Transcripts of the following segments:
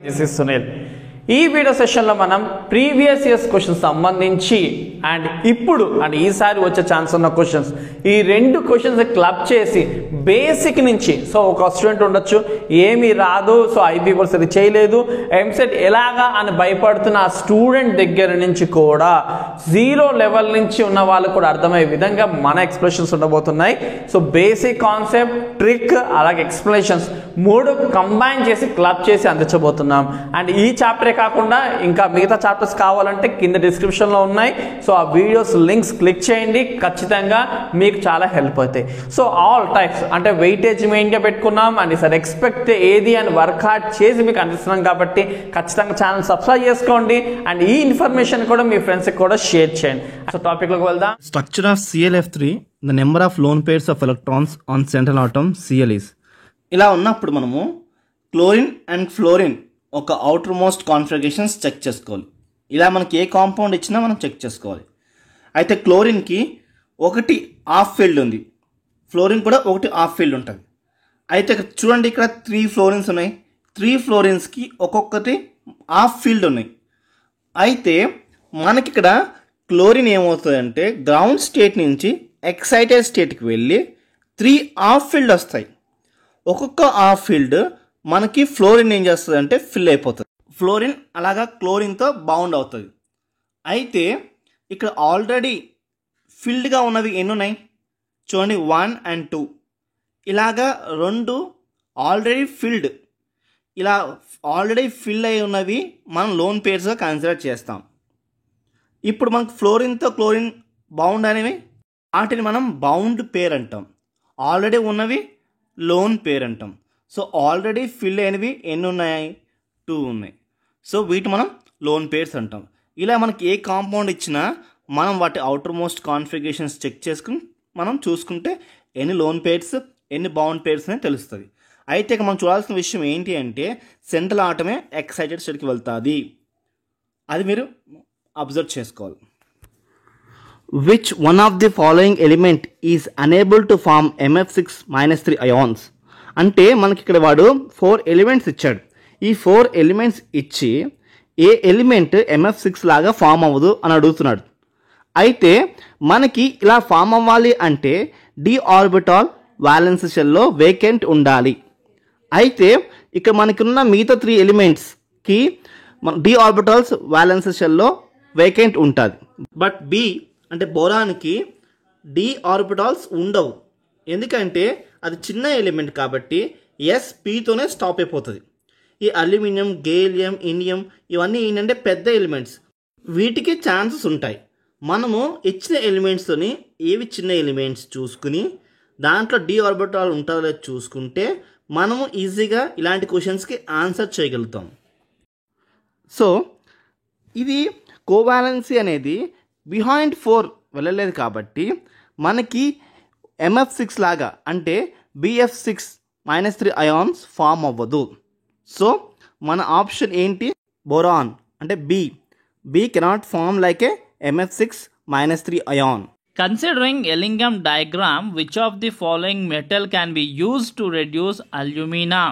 This is Sunil. ఈ video సెషన్లో మనం ప్రీవియస్ ఇయర్స్ క్వశ్చన్స్ సంబంధించి అండ్ ఇప్పుడు అండ్ ఈసారి వచ్చే ఛాన్స్ ఉన్న క్వశ్చన్స్ ఈ రెండు క్వశ్చన్స్ క్లబ్ చేసి బేసిక్ నుంచి సో ఒక స్టూడెంట్ ఉండొచ్చు ఏమీ రాదు సో ఐబీ కోర్స్ అది చేయలేదు ఎంసెట్ ఎలాగా అని భయపడుతున్న ఆ స్టూడెంట్ దగ్గర నుంచి కూడా జీరో లెవెల్ నుంచి ఉన్న వాళ్ళకు కూడా అర్థమయ్యే విధంగా మన ఎక్స్ప్లెనేషన్స్ ఉండబోతున్నాయి. సో బేసిక్ కాన్సెప్ట్ ట్రిక్ అలాగే ఎక్స్ప్లెనేషన్స్ మూడు కంబైన్ చేసి క్లబ్ చేసి అందించబోతున్నాం. అండ్ ఈ చాప్టరే కాకుండా ఇంకా మిగతా చాప్టర్స్ కావాలంటే కింద డిస్క్రిప్షన్లో ఉన్నాయి. సో ఆ వీడియోస్ లింక్స్ క్లిక్ చేయండి, ఖచ్చితంగా మీకు చాలా హెల్ప్ అవుతాయి. సో ఆల్ టైప్స్ అంటే వెయిటేజ్ మెయిన్గా పెట్టుకున్నాం అండ్ సార్ ఎక్స్పెక్ట్ ఏది అని వర్క్ హార్డ్ చేసి మీకు అందిస్తున్నాం కాబట్టి ఖచ్చితంగా ఛానల్ సబ్స్క్రైబ్ చేసుకోండి అండ్ ఈ ఇన్ఫర్మేషన్ కూడా మీ ఫ్రెండ్స్కి కూడా షేర్ చేయండి. సో టాపిక్లోకి వెళ్దాం. Structure of ClF3, the number of lone pairs of electrons on central atom Cl is. ఇలా ఉన్నప్పుడు మనము క్లోరిన్ అండ్ ఫ్లోరిన్ ఒక అవుటర్ మోస్ట్ కాన్ఫిగరేషన్స్ చెక్ చేసుకోవాలి. ఇలా మనకి ఏ కాంపౌండ్ ఇచ్చినా మనం చెక్ చేసుకోవాలి. అయితే క్లోరిన్కి ఒకటి హాఫ్ ఫీల్డ్ ఉంది, ఫ్లోరిన్ కూడా ఒకటి హాఫ్ ఫీల్డ్ ఉంటుంది. అయితే చూడండి ఇక్కడ 3 ఫ్లోరిన్స్ ఉన్నాయి, 3 ఫ్లోరిన్స్కి ఒక్కొక్కటి హాఫ్ ఫీల్డ్ ఉన్నాయి. అయితే మనకి ఇక్కడ క్లోరిన్ ఏమవుతుందంటే గ్రౌండ్ స్టేట్ నుంచి ఎక్సైటెడ్ స్టేట్కి వెళ్ళి 3 హాఫ్ ఫీల్డ్ వస్తాయి. ఒక్కొక్క హాఫ్ ఫీల్డ్ మనకి ఫ్లోరిన్ ఏం చేస్తుంది అంటే ఫిల్ అయిపోతుంది. ఫ్లోరిన్ అలాగా క్లోరిన్తో బౌండ్ అవుతుంది. అయితే ఇక్కడ ఆల్రెడీ ఫిల్డ్గా ఉన్నవి ఎన్ని ఉన్నాయి చూడండి, 1 and 2 ఇలాగా 2 ఆల్రెడీ ఫిల్డ్, ఇలా ఆల్రెడీ ఫిల్ అయి ఉన్నవి మనం లోన్ పేర్స్గా కన్సిడర్ చేస్తాం. ఇప్పుడు మనకు ఫ్లోరిన్తో క్లోరిన్ బౌండ్ అనేవి వాటిని మనం బౌండ్ పేర్ అంటాం, ఆల్రెడీ ఉన్నవి లోన్ పేర్ అంటాం. సో ఆల్రెడీ ఫిల్ అయినవి ఎన్ని ఉన్నాయి, 2 ఉన్నాయి. సో వీటి మనం లోన్ పేర్స్ అంటాం. ఇలా మనకి ఏ కాంపౌండ్ ఇచ్చినా మనం వాటి అవుటర్ మోస్ట్ కాన్ఫిగరేషన్స్ చెక్ చేసుకుని మనం చూసుకుంటే ఎన్ని లోన్ పేర్స్ ఎన్ని బౌండ్ పేర్స్ అని తెలుస్తుంది. అయితే ఇక మనం చూడాల్సిన విషయం ఏంటి అంటే సెంట్రల్ ఆటమే ఎక్సైటెడ్ స్టేట్కి వెళ్తుంది, అది మీరు అబ్జర్వ్ చేసుకోవాలి. Which one of the following element is unable to form MF6-3 ions? అంటే మనకి ఇక్కడ వాడు 4 ఎలిమెంట్స్ ఇచ్చాడు. ఈ 4 ఎలిమెంట్స్ ఇచ్చి ఏ ఎలిమెంట్ MF6 లాగా ఫామ్ అవ్వదు అని అడుగుతున్నాడు. అయితే మనకి ఇలా ఫామ్ అవ్వాలి అంటే డి ఆర్బిటాల్ వ్యాలెన్స్ షెల్లో వేకెంట్ ఉండాలి. అయితే ఇక్కడ మనకున్న మిగతా 3 ఎలిమెంట్స్కి డి ఆర్బిటాల్స్ వ్యాలెన్స్ షెల్లో వేకెంట్ ఉంటుంది. బట్ బి అంటే బోరాన్కి డి ఆర్బిటాల్స్ ఉండవు, ఎందుకంటే అది చిన్న ఎలిమెంట్ కాబట్టి పీతోనే స్టాప్ అయిపోతుంది. ఈ అల్యూమినియం, గేలియం, ఇండియం ఇవన్నీ ఏంటంటే పెద్ద ఎలిమెంట్స్, వీటికి ఛాన్సెస్ ఉంటాయి. మనము ఇచ్చిన ఎలిమెంట్స్తోని ఏవి చిన్న ఎలిమెంట్స్ చూసుకుని దాంట్లో డి ఆర్బిటాల్ ఉంటుందో లేదో చూసుకుంటే మనము ఈజీగా ఇలాంటి క్వశ్చన్స్కి ఆన్సర్ చేయగలుగుతాం. సో ఇది కోవాలెన్సీ అనేది బిహైండ్ 4 వెళ్ళలేదు కాబట్టి మనకి MF6 లాగా అంటే BF6-3 అయాన్స్ ఫామ్ అవ్వదు. సో మన ఆప్షన్ ఏంటి, బోరాన్ అంటే B cannot form like a MF6-3 ion. Considering Ellingham diagram, which of the following metal can be used to reduce alumina?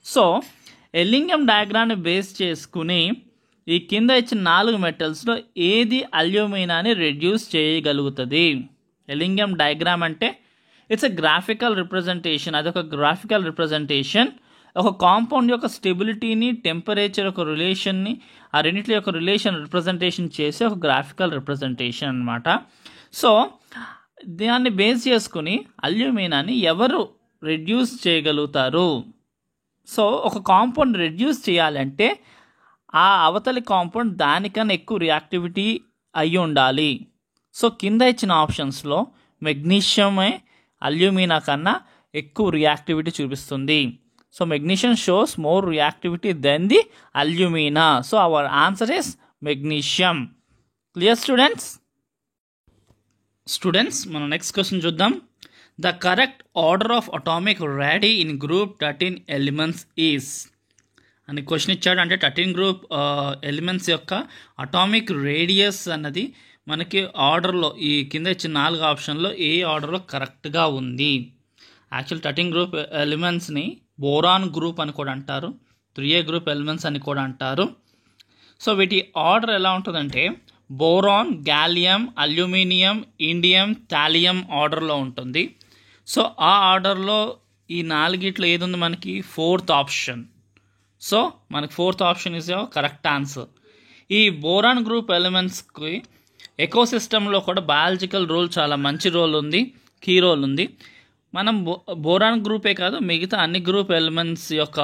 So Ellingham డయాగ్రామ్ని బేస్ చేసుకుని ఈ కింద ఇచ్చిన 4 మెటల్స్లో ఏది అల్యూమినాని రెడ్యూస్ చేయగలుగుతుంది? ఎల్లింగం డయాగ్రామ్ అంటే ఇట్స్ ఎ గ్రాఫికల్ రిప్రజెంటేషన్, అదొక గ్రాఫికల్ రిప్రజెంటేషన్. ఒక కాంపౌండ్ యొక్క స్టెబిలిటీని, టెంపరేచర్ యొక్క రిలేషన్ని, ఆ రెండింటి యొక్క రిలేషన్ రిప్రజెంటేషన్ చేసే ఒక గ్రాఫికల్ రిప్రజెంటేషన్ అనమాట. సో దాన్ని బేస్ చేసుకుని అల్యూమినాని ఎవరు రెడ్యూస్ చేయగలుగుతారు? సో ఒక కాంపౌండ్ రెడ్యూస్ చేయాలంటే ఆ అవతలి కాంపౌండ్ దానికన్నా ఎక్కువ రియాక్టివిటీ అయ్యి ఉండాలి. సో కింద ఇచ్చిన ఆప్షన్స్లో మెగ్నీషియమే అల్యూమినా కన్నా ఎక్కువ రియాక్టివిటీ చూపిస్తుంది. So magnesium shows more reactivity than the alumina. So our answer is magnesium. Clear students మనం నెక్స్ట్ క్వశ్చన్ చూద్దాం. The correct order of atomic radii in group 13 elements is అని క్వశ్చన్ ఇచ్చాడు. అంటే 13 గ్రూప్ ఎలిమెంట్స్ యొక్క atomic radius అన్నది మనకి ఆర్డర్లో ఈ కింద ఇచ్చిన 4 ఆప్షన్లో ఏ ఆర్డర్లో కరెక్ట్గా ఉంది? యాక్చువల్ 13 గ్రూప్ ఎలిమెంట్స్ని బోరాన్ గ్రూప్ అని కూడా అంటారు, 3A గ్రూప్ ఎలిమెంట్స్ అని కూడా అంటారు. సో వీటి ఆర్డర్ ఎలా ఉంటుందంటే boron, gallium, aluminium, indium, thallium ఆర్డర్లో ఉంటుంది. సో ఆ ఆర్డర్లో ఈ నాలుగిట్లో ఏది ఉంది మనకి? 4th option. సో మనకి 4th option is correct answer. ఈ బోరాన్ గ్రూప్ ఎలిమెంట్స్కి ఎకోసిస్టంలో కూడా బయాలజికల్ రోల్ చాలా మంచి రోల్ ఉంది, కీ రోల్ ఉంది. మనం బోరాన్ గ్రూపే కాదు మిగతా అన్ని గ్రూప్ ఎలిమెంట్స్ యొక్క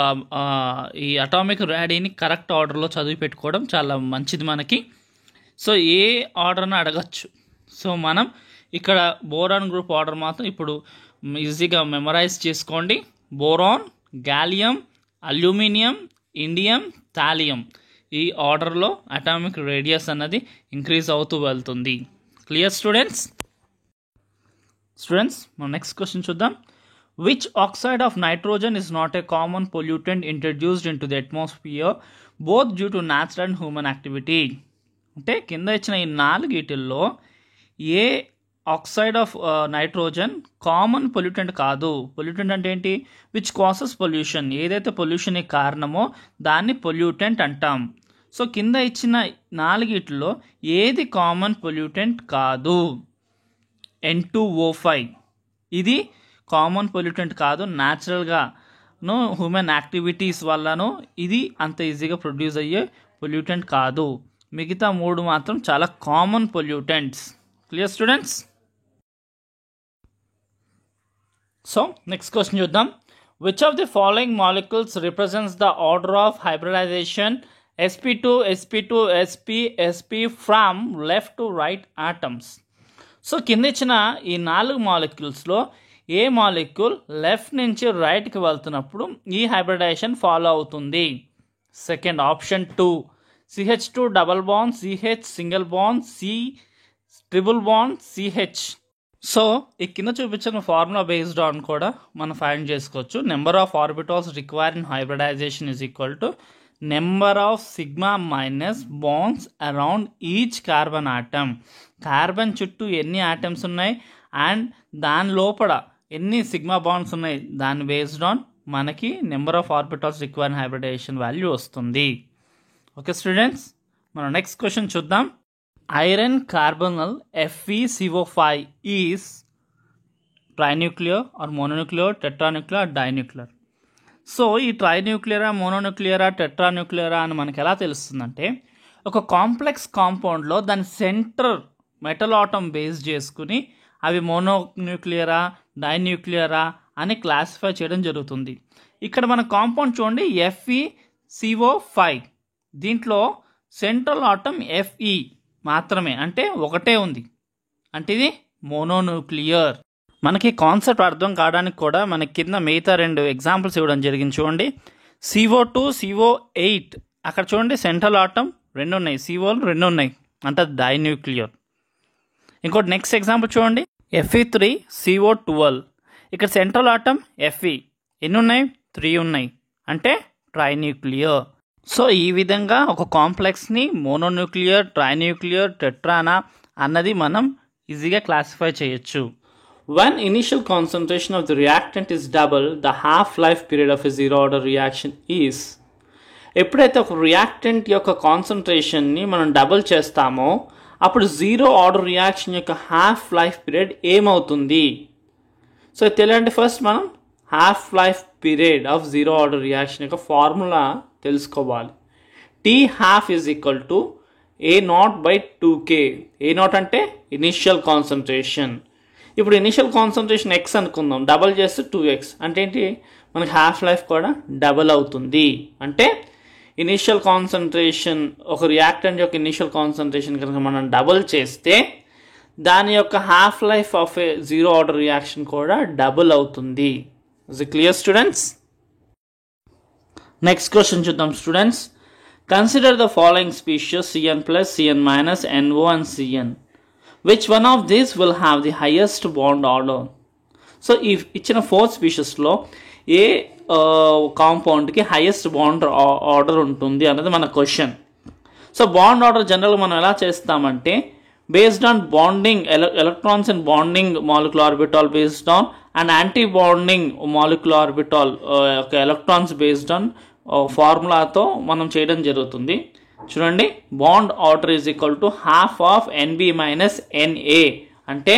ఈ అటామిక్ ర్యాడీని కరెక్ట్ ఆర్డర్లో చదివి పెట్టుకోవడం చాలా మంచిది మనకి. సో ఏ ఆర్డర్ని అడగచ్చు. సో మనం ఇక్కడ బోరాన్ గ్రూప్ ఆర్డర్ మాత్రం ఇప్పుడు ఈజీగా మెమరైజ్ చేసుకోండి. Boron, gallium, aluminium, indium, thallium ఈ ఆర్డర్లో అటామిక్ రేడియస్ అన్నది ఇంక్రీజ్ అవుతూ వెళ్తుంది. Clear students? మనం నెక్స్ట్ క్వశ్చన్ చూద్దాం. Which oxide of nitrogen is not a common pollutant introduced in to the atmosphere both due to natural and human activity? అంటే కింద ఇచ్చిన ఈ 4 వీటిల్లో ఏ oxide of nitrogen common pollutant కాదు? పొల్యూటెంట్ అంటే ఏంటి? విచ్ కాసెస్ పొల్యూషన్, ఏదైతే పొల్యూషన్కి కారణమో దాన్ని పొల్యూటెంట్ అంటాం. సో కింద ఇచ్చిన 4 వీటిల్లో ఏది కామన్ పొల్యూటెంట్ కాదు? N2O5 ఇది కామన్ పొల్యూటెంట్ కాదు. న్యాచురల్గాను హ్యూమన్ యాక్టివిటీస్ వల్లను ఇది అంత ఈజీగా ప్రొడ్యూస్ అయ్యే పొల్యూటెంట్ కాదు. మిగతా 3 మాత్రం చాలా common pollutants. Clear students? So next question చూద్దాం. Which of the following molecules represents the order of hybridization sp2 sp2 sp sp from left to right atoms? So కింద ఇచ్చిన ఈ 4 మాలిక్యూల్స్లో ఏ మాలిక్యూల్ లెఫ్ట్ నుంచి రైట్కి వెళ్తున్నప్పుడు ఈ హైబ్రిడైజేషన్ ఫాలో అవుతుంది? Second option 2 CH2 double bond, CH single bond, C triple bond, CH. So ఈ కింద చూపించిన ఫార్ములా బేస్డ్ ఆన్ కూడా మనం ఫైండ్ చేసుకోవచ్చు. Number of orbitals required in hybridization is equal to number of sigma minus bonds around each carbon atom. Carbon చుట్టూ ఎన్ని atoms ఉన్నాయి and దాని లోపల ఎన్ని సిగ్మా బాండ్స్ ఉన్నాయి దాని బేస్డ్ ఆన్ మనకి number of orbitals required hybridization value వస్తుంది. ఓకే స్టూడెంట్స్, మనం నెక్స్ట్ క్వశ్చన్ చూద్దాం. Iron carbonyl FeCO5 is trinuclear or mononuclear, tetranuclear, dinuclear? So ఈ ట్రైన్యూక్లియరా, మోనోన్యూక్లియరా, టెట్రాన్యూక్లియరా అని మనకి ఎలా తెలుస్తుందంటే ఒక కాంప్లెక్స్ కాంపౌండ్లో దాని సెంటర్ మెటల్ ఆటమ్ బేస్ చేసుకుని అవి మోనోన్యూక్లియరా, డైన్యూక్లియరా అని క్లాసిఫై చేయడం జరుగుతుంది. ఇక్కడ మన కాంపౌండ్ చూడండి FeCO5. దీంట్లో సెంట్రల్ ఆటమ్ Fe మాత్రమే, అంటే ఒకటే ఉంది, అంటే ఇది మోనోన్యూక్లియర్. మనకి కాన్సెప్ట్ అర్థం కావడానికి కూడా మనకి కింద మిగతా 2 ఎగ్జాంపుల్స్ ఇవ్వడం జరిగింది చూడండి. CO2, CO8 అక్కడ చూడండి సెంట్రల్ ఆటమ్ 2 ఉన్నాయి, COలు 2 ఉన్నాయి, అంటే డైన్యూక్లియర్. ఇంకోటి నెక్స్ట్ ఎగ్జాంపుల్ చూడండి Fe3CO12 ఇక్కడ సెంట్రల్ ఆటమ్ Fe ఎన్ని ఉన్నాయి? 3 ఉన్నాయి, అంటే ట్రైన్యూక్లియర్. సో ఈ విధంగా ఒక కాంప్లెక్స్ని మోనోన్యూక్లియర్, ట్రైన్యూక్లియర్, టెట్రానా అన్నది మనం ఈజీగా క్లాసిఫై చేయొచ్చు. When initial concentration of the reactant is double, the half-life period of a zero order reaction is. ఎప్పుడైతే ఒక రియాక్టెంట్ యొక్క కాన్సన్ట్రేషన్ని మనం డబుల్ చేస్తామో అప్పుడు జీరో ఆర్డర్ రియాక్షన్ యొక్క హాఫ్ లైఫ్ పీరియడ్ ఏమవుతుంది? సో తెలియంటే ఫస్ట్ మనం half life period of zero order reaction యొక్క ఫార్ములా తెలుసుకోవాలి. T12 is equal to A0/2K. A0 అంటే ఇనిషియల్ కాన్సన్ట్రేషన్. ఇప్పుడు ఇనిషియల్ కాన్సన్ట్రేషన్ x అనుకుందాం, డబల్ చేస్తే 2x, అంటే ఏంటి మనకి హాఫ్ లైఫ్ కూడా డబల్ అవుతుంది. అంటే ఇనిషియల్ కాన్సన్ట్రేషన్ ఒక రియాక్టెంట్ యొక్క ఇనిషియల్ కాన్సన్ట్రేషన్ కనుక మనం డబల్ చేస్తే దాని యొక్క half life of a zero order reaction కూడా డబుల్ అవుతుంది. Is it clear students? Next question చూద్దాం students. Consider the following species Cn+, Cn-, NO and Cn. Which one of these will have the highest bond order? So ఈ ఇచ్చిన 4 స్పీషియస్లో ఏ కాంపౌండ్కి highest bond order ఉంటుంది అన్నది మన question. So bond order జనరల్గా మనం ఎలా చేస్తామంటే based on bonding electrons and bonding molecular orbital based on and anti bonding molecular orbital electrons based on ఫార్ములాతో మనం చేయడం జరుగుతుంది. చూడండి, bond order is equal to half of NB minus NA. అంటే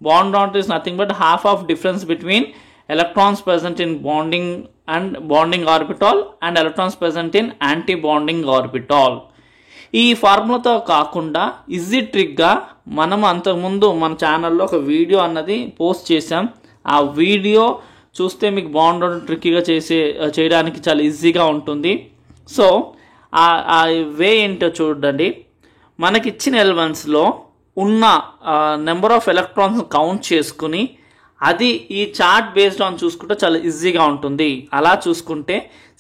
bond order is nothing but half of difference between electrons present in bonding orbital and electrons present in anti-bonding orbital. ఈ ఫార్ములాతో కాకుండా easy ట్రిక్గా మనం అంతకుముందు మన ఛానల్లో ఒక video అన్నది post చేసాం. ఆ వీడియో చూస్తే మీకు బాండ్ ట్రిక్కీగా చేయడానికి చాలా ఈజీగా ఉంటుంది. సో ఆ వే ఏంటో చూడండి. మనకిచ్చిన ఎలిమెంట్స్లో ఉన్న నెంబర్ ఆఫ్ ఎలక్ట్రాన్స్ కౌంట్ చేసుకుని అది ఈ చార్ట్ బేస్డ్ ఆన్ చూసుకుంటే చాలా ఈజీగా ఉంటుంది. అలా చూసుకుంటే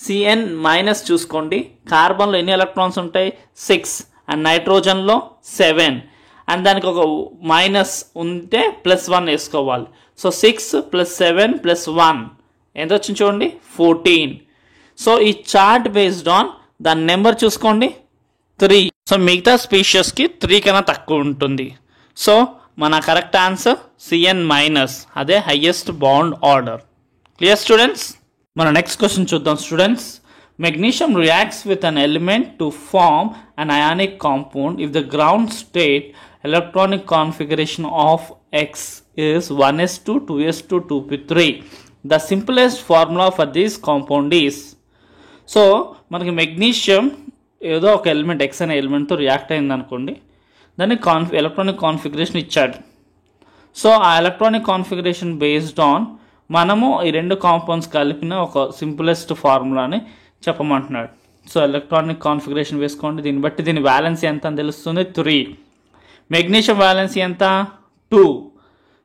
సిఎన్ మైనస్ చూసుకోండి, కార్బన్లో ఎన్ని ఎలక్ట్రాన్స్ ఉంటాయి 6 అండ్ నైట్రోజన్లో 7 అండ్ దానికి ఒక మైనస్ ఉంటే +1 వేసుకోవాలి. సో 6 + 7 + 1 ఎంత వచ్చింది చూడండి 14. సో ఈ చార్ట్ బేస్డ్ ఆన్ దాని నెంబర్ చూసుకోండి 3. సో మిగతా స్పీషియస్కి 3 కన్నా తక్కువ ఉంటుంది. సో మన కరెక్ట్ ఆన్సర్ సిఎన్ మైనస్, అదే highest bond order. Clear students? మన నెక్స్ట్ క్వశ్చన్ చూద్దాం students. Magnesium reacts with an element to form an ionic compound if the ground state electronic configuration of X is 1s2, 2s2, 2p3. The simplest formula for this compound is, so మనకి magnesium ఏదో ఒక element X అనే ఎలిమెంట్తో react అయింది అనుకోండి, దాన్ని electronic configuration ఇచ్చాడు. So ఆ electronic configuration based on మనము ఈ రెండు కాంపౌండ్స్ కలిపిన ఒక సింపులెస్ట్ ఫార్ములాని చెప్పమంటున్నాడు. సో ఎలక్ట్రానిక్ కాన్ఫిగరేషన్ వేసుకోండి, దీన్ని బట్టి దీని వ్యాలెన్సీ ఎంత అని తెలుస్తుంది 3, మెగ్నీషియం వ్యాలెన్సీ ఎంత 2.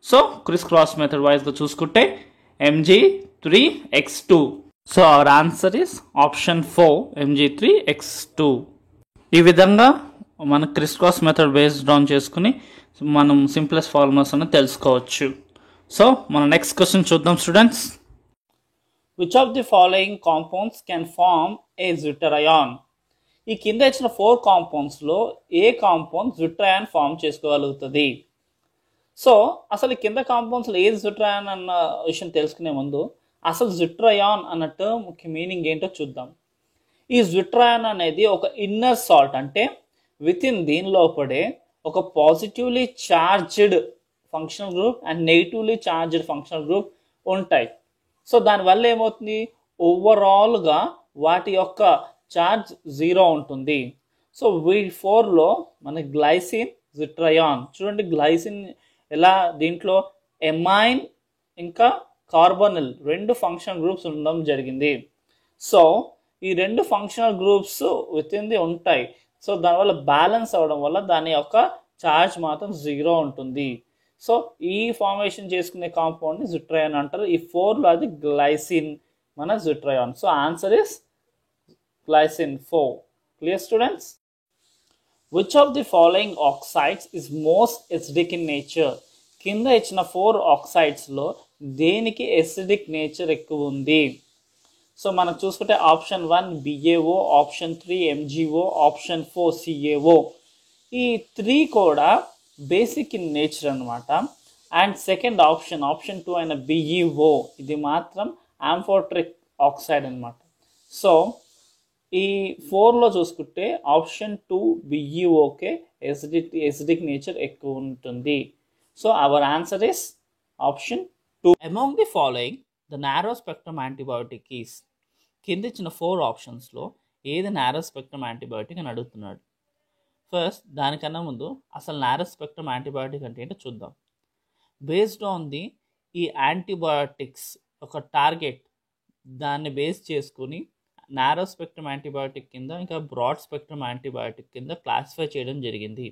సో క్రిస్ క్రాస్ మెథడ్ వైజ్గా చూసుకుంటే Mg3x2. So our answer is option 4 Mg3x2. ఈ విధంగా మన criss cross method based on చేసుకుని మనం సింప్లెస్ట్ ఫార్ములాస్ అని తెలుసుకోవచ్చు. సో మన నెక్స్ట్ క్వశ్చన్ చూద్దాం students. Which of the following compounds can form a zwitterion? ఈ కింద ఇచ్చిన 4 కాంపౌండ్స్లో ఏ కాంపౌండ్ జ్విట్టర్-అయాన్ ఫార్మ్ చేసుకోగలుగుతుంది? సో అసలు కింద కాంపౌండ్స్లో ఏది జ్విట్టర్-అయాన్ అన్న విషయం తెలుసుకునే ముందు అసలు జ్విట్టర్-అయాన్ అన్న టర్మ్కి మీనింగ్ ఏంటో చూద్దాం. ఈ జ్విట్టర్-అయాన్ అనేది ఒక ఇన్నర్ సాల్ట్, అంటే విత్ ఇన్ దీనిలో పడే ఒక positively charged functional group and negatively charged functional group ఉంటాయి. సో దానివల్ల ఏమవుతుంది, ఓవరాల్గా వాటి యొక్క చార్జ్ 0 ఉంటుంది. సో V4లో మనకి గ్లైసిన్ జ్విట్టర్-అయాన్ చూడండి, గ్లైసిన్ ఎలా దీంట్లో ఎమైన్ ఇంకా కార్బోనిల్ 2 ఫంక్షనల్ గ్రూప్స్ ఉండడం జరిగింది. సో ఈ 2 functional groups with in the ఉంటాయి. సో దానివల్ల బ్యాలెన్స్ అవ్వడం వల్ల దాని యొక్క చార్జ్ మాత్రం 0 ఉంటుంది. సో ఈ ఫార్మేషన్ చేసుకునే కాంపౌండ్ని జ్విట్టర్-అయాన్ అంటారు. ఈ 4లో అది గ్లైసిన్ మన zwitter-ion. So answer is glycine 4. Clear students? Which of the following oxides is most acidic in nature? కింద ఇచ్చిన 4 ఆక్సైడ్స్లో దేనికి ఎసిడిక్ నేచర్ ఎక్కువ ఉంది? సో మనం చూసుకుంటే option 1 BaO, option 3 MgO, option 4 CaO. ఈ 3 కూడా బేసిక్ ఇన్ నేచర్ అనమాట. అండ్ సెకండ్ ఆప్షన్ 2 అయిన BeO ఇది మాత్రం ఆంఫోట్రిక్ ఆక్సైడ్ అనమాట. సో ఈ 4లో చూసుకుంటే ఆప్షన్ 2 BeOకే ఎసిడిక్ నేచర్ ఎక్కువ ఉంటుంది. So our answer is option 2. Among the following the narrow spectrum antibiotic is? కింద ఇచ్చిన 4 ఆప్షన్స్లో ఏది నారో స్పెక్ట్రమ్ యాంటీబయోటిక్ అని అడుగుతున్నాడు. ఫస్ట్ దానికన్నా ముందు అసలు నారో స్పెక్ట్రమ్ యాంటీబయోటిక్ అంటే ఏంటో చూద్దాం. బేస్డ్ ఆన్ ది ఈ యాంటీబయోటిక్స్ ఒక టార్గెట్ దాన్ని బేస్ చేసుకుని నారో స్పెక్ట్రమ్ యాంటీబయోటిక్ కింద ఇంకా బ్రాడ్ స్పెక్ట్రమ్ యాంటీబయోటిక్ కింద క్లాసిఫై చేయడం జరిగింది.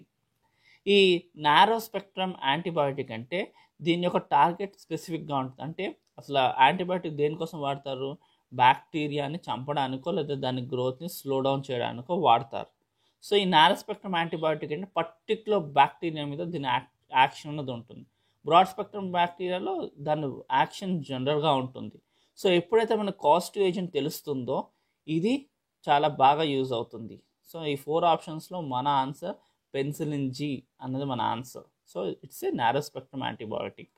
ఈ నారో స్పెక్ట్రమ్ యాంటీబయోటిక్ అంటే దీని యొక్క టార్గెట్ స్పెసిఫిక్గా ఉంటుంది. అంటే అసలు యాంటీబయోటిక్ దేనికోసం వాడతారు, బ్యాక్టీరియాని చంపడానికో లేదా దాని గ్రోత్ని స్లో డౌన్ చేయడానికో వాడతారు. సో ఈ నారో స్పెక్ట్రమ్ యాంటీబయోటిక్ అంటే పర్టిక్యులర్ బ్యాక్టీరియా మీద దీని యాక్షన్ అనేది ఉంటుంది. బ్రాడ్ స్పెక్ట్రమ్ బ్యాక్టీరియాలో దాని యాక్షన్ జనరల్గా ఉంటుంది. సో ఎప్పుడైతే మనకు కాస్టివ్ ఏజెంట్ తెలుస్తుందో ఇది చాలా బాగా యూజ్ అవుతుంది. సో ఈ 4 ఆప్షన్స్లో మన ఆన్సర్ పెన్సిలిన్ G అన్నది మన answer. So it's a narrow spectrum antibiotic.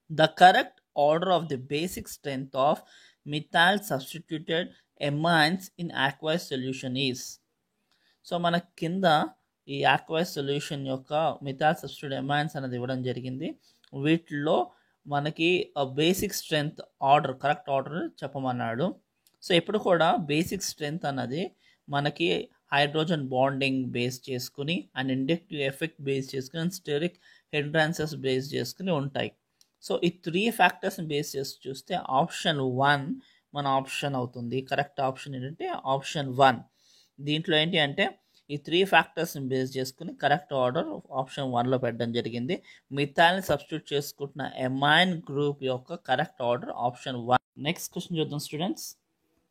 The correct order of the basic strength of methyl substituted amines in aqueous solution is. So మన కింద ఈ aqueous సొల్యూషన్ యొక్క మిథాల్ సబ్స్టిట్యూట్ అమైన్స్ అనేది ఇవ్వడం జరిగింది. వీటిలో మనకి basic strength order, correct order చెప్పమన్నాడు. సో ఎప్పుడు కూడా బేసిక్ స్ట్రెంగ్త్ అన్నది మనకి హైడ్రోజన్ బాండింగ్ బేస్ చేసుకుని అండ్ ఇండక్టివ్ ఎఫెక్ట్ బేస్ చేసుకుని అండ్ స్టెరిక్ హిండ్రాన్సెస్ బేస్ చేసుకుని ఉంటాయి. సో ఈ 3 ఫ్యాక్టర్స్ని బేస్ చేసి చూస్తే ఆప్షన్ 1 మన ఆప్షన్ అవుతుంది. కరెక్ట్ ఆప్షన్ ఏంటంటే ఆప్షన్ 1. దీంట్లో ఏంటి అంటే ఈ 3 ఫ్యాక్టర్స్ని బేస్ చేసుకుని కరెక్ట్ ఆర్డర్ ఆప్షన్ 1లో పెట్టడం జరిగింది. మిథాల్ని సబ్స్టిట్యూట్ చేసుకుంటున్న ఎమైన్ గ్రూప్ యొక్క correct order option 1. Next question చూద్దాం students.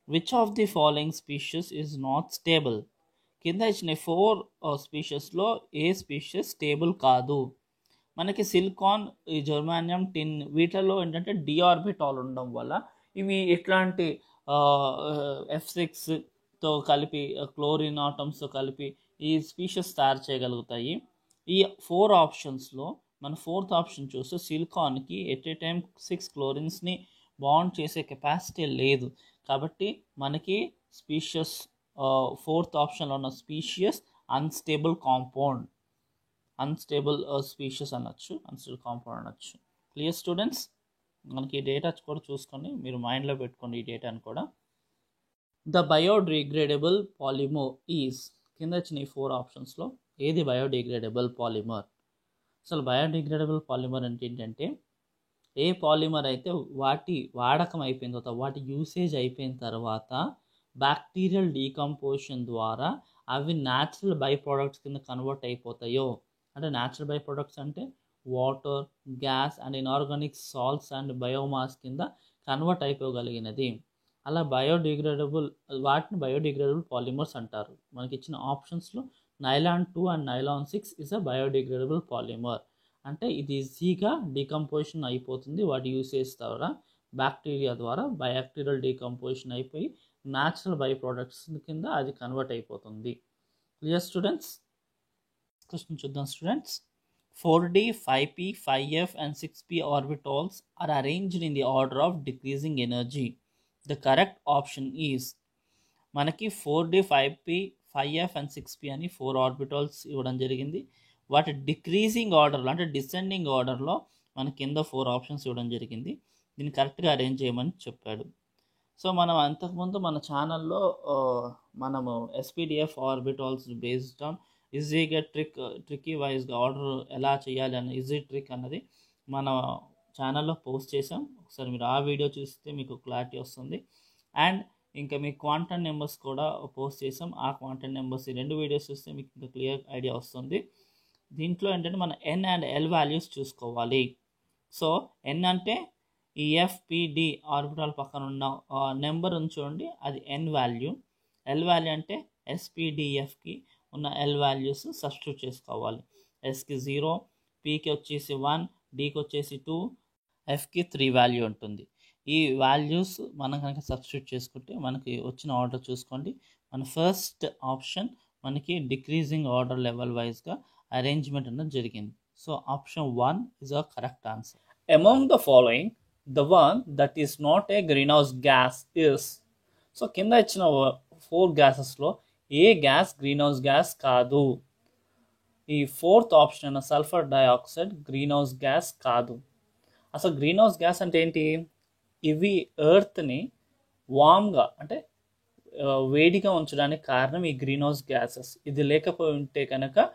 Which of the following species is not stable? కింద ఇచ్చిన 4 స్పీషీస్లో ఏ స్పీషీస్ స్టేబుల్ కాదు? మనకి సిలికాన్, ఈ జర్మానియం, టిన్ వీటిలో ఏంటంటే డి ఆర్బిటాల్ ఉండడం వల్ల ఇవి ఎట్లాంటి F6తో కలిపి క్లోరిన్ ఆటమ్స్తో కలిపి ఈ స్పీషీస్ తయారు చేయగలుగుతాయి. ఈ 4 ఆప్షన్స్లో మన 4th ఆప్షన్ చూస్తే సిలికాన్కి ఎట్ ఏ టైం 6 క్లోరిన్స్ని బాండ్ చేసే కెపాసిటీ లేదు. కాబట్టి మనకి స్పీషీస్ 4th ఆప్షన్లో ఉన్న spacious unstable compound, unstable species అనొచ్చు, అన్స్టేబుల్ కాంపౌండ్ అనొచ్చు. Clear students? మనకి ఈ డేటా కూడా చూసుకోండి, మీరు మైండ్లో పెట్టుకోండి ఈ డేటాను కూడా. ద బయోడిగ్రేడబుల్ పాలిమర్ ఈజ్, కింద వచ్చిన ఈ 4 ఆప్షన్స్లో ఏది బయోడిగ్రేడబుల్ పాలిమర్? అసలు బయోడిగ్రేడబుల్ పాలిమర్ అంటే ఏంటంటే ఏ పాలిమర్ అయితే వాటి వాడకం అయిపోయిన తర్వాత, వాటి యూసేజ్ అయిపోయిన తర్వాత బ్యాక్టీరియల్ డీకంపోజిషన్ ద్వారా అవి న్యాచురల్ బై ప్రోడక్ట్స్ కింద కన్వర్ట్ అయిపోతాయో, అంటే న్యాచురల్ బై ప్రొడక్ట్స్ అంటే water, gas and inorganic salts and biomass కింద కన్వర్ట్ అయిపోగలిగినది. అలా బయోడిగ్రేడబుల్, వాటిని బయోడిగ్రేడబుల్ పాలిమర్స్ అంటారు. మనకి ఇచ్చిన ఆప్షన్స్లో nylon 2 and nylon 6 is a biodegradable polymer. అంటే ఇది ఈజీగా డీకంపోజిషన్ అయిపోతుంది వాటి యూసేజ్ ద్వారా, బ్యాక్టీరియా ద్వారా బ్యాక్టీరియల్ డీకంపోజిషన్ అయిపోయి న్యాచురల్ బై ప్రోడక్ట్స్ కింద అది కన్వర్ట్ అయిపోతుంది. Clear students? క్వశ్చన్ చూద్దాం students. 4d, 5p, 5f and 6p orbitals are arranged in the order of decreasing energy. The correct option is, మనకి 4d, 5p, 5f and 6p అని 4 orbitals ఇవ్వడం జరిగింది. వాటి decreasing ఆర్డర్లో అంటే డిసెండింగ్ ఆర్డర్లో మన కింద 4 ఆప్షన్స్ ఇవ్వడం జరిగింది. దీన్ని కరెక్ట్గా అరేంజ్ చేయమని చెప్పాడు. సో మనం అంతకుముందు మన ఛానల్లో మనము ఎస్పీడిఎఫ్ ఆర్బిటాల్స్ బేస్డ్ ఆన్ ఈజీగా ట్రిక్కీ వైజ్గా ఆర్డర్ ఎలా చేయాలి అన్న ఈజీ ట్రిక్ అన్నది మన ఛానల్లో పోస్ట్ చేసాం. ఒకసారి మీరు ఆ వీడియో చూస్తే మీకు క్లారిటీ వస్తుంది. అండ్ ఇంకా మీ క్వాంటమ్ నెంబర్స్ కూడా పోస్ట్ చేసాం. ఆ క్వాంటమ్ నెంబర్స్ ఈ 2 వీడియోస్ చూస్తే మీకు ఇంకా క్లియర్ ఐడియా వస్తుంది. దీంట్లో ఏంటంటే మన ఎన్ అండ్ ఎల్ వాల్యూస్ చూసుకోవాలి. సో ఎన్ అంటే ఈ ఎఫ్పిడి ఆర్బిటాల్ పక్కన ఉన్న నెంబర్ చూడండి, అది ఎన్ వాల్యూ. ఎల్ వాల్యూ అంటే ఎస్పీడిఎఫ్కి ఉన్న ఎల్ వాల్యూస్ సబ్స్టిట్యూట్ చేసుకోవాలి. ఎస్కి 0, పీకి వచ్చేసి 1, డికి వచ్చేసి 2, ఎఫ్కి 3 వాల్యూ ఉంటుంది. ఈ వాల్యూస్ మనం కనుక సబ్స్టిట్యూట్ చేసుకుంటే మనకి వచ్చిన ఆర్డర్ చూసుకోండి. మన ఫస్ట్ ఆప్షన్ మనకి డిక్రీజింగ్ ఆర్డర్ లెవెల్ వైజ్గా అరేంజ్మెంట్ అనేది జరిగింది. So option 1 is a correct answer. Among the following the one that is not a greenhouse gas is. So కింద ఇచ్చిన 4 గ్యాసెస్లో ఏ గ్యాస్ గ్రీన్ హౌస్ గ్యాస్ కాదు? ఈ 4th ఆప్షన్ అయిన sulphur dioxide green house gas కాదు. అసలు green house gas అంటే ఏంటి? ఇవి ఎర్త్ని వామ్గా అంటే వేడిగా ఉంచడానికి కారణం ఈ గ్రీన్ హౌస్ గ్యాసెస్. ఇది లేకపోయి ఉంటే కనుక